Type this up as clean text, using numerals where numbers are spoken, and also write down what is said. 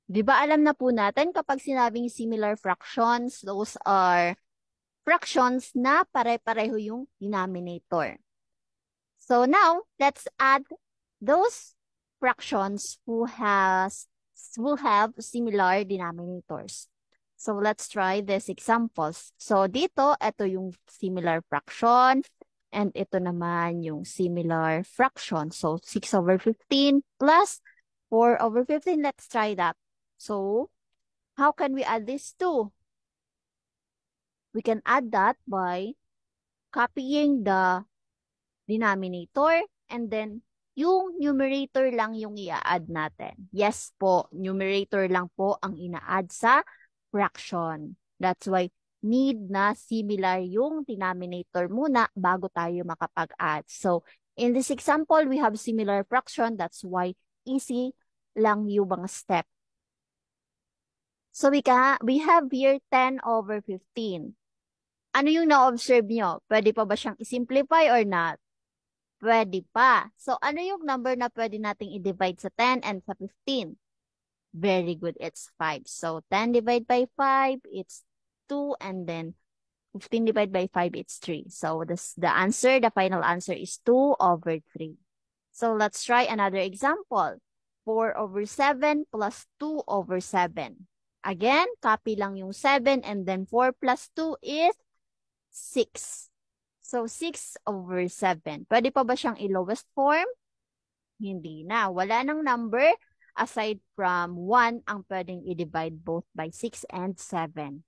Di ba alam na po natin kapag sinabing similar fractions, those are fractions na pare-pareho yung denominator. So now, let's add those fractions who have similar denominators. So let's try these examples. So dito, ito yung similar fraction and ito naman yung similar fraction. So 6 over 15 plus 4 over 15. Let's try that. So how can we add these two? We can add that by copying the denominator and then yung numerator lang yung i-add natin. Yes po, numerator lang po ang ina-add sa fraction. That's why need na similar yung denominator muna bago tayo makapag-add. So, in this example, we have similar fraction. That's why easy lang yung mga step. So, we have here 10 over 15. Ano yung na-observe nyo? Pwede pa ba siyang i-simplify or not? Pwede pa. So, ano yung number na pwede nating i-divide sa 10 and sa 15? Very good. It's 5. So, 10 divided by 5, it's 2. And then, 15 divided by 5, it's 3. So, the final answer is 2 over 3. So, let's try another example. 4 over 7 plus 2 over 7. Again, copy lang yung 7 and then 4 plus 2 is 6. So, 6 over 7. Pwede pa ba siyang i-lowest form? Hindi na. Wala nang number aside from 1 ang pwedeng i-divide both by 6 and 7.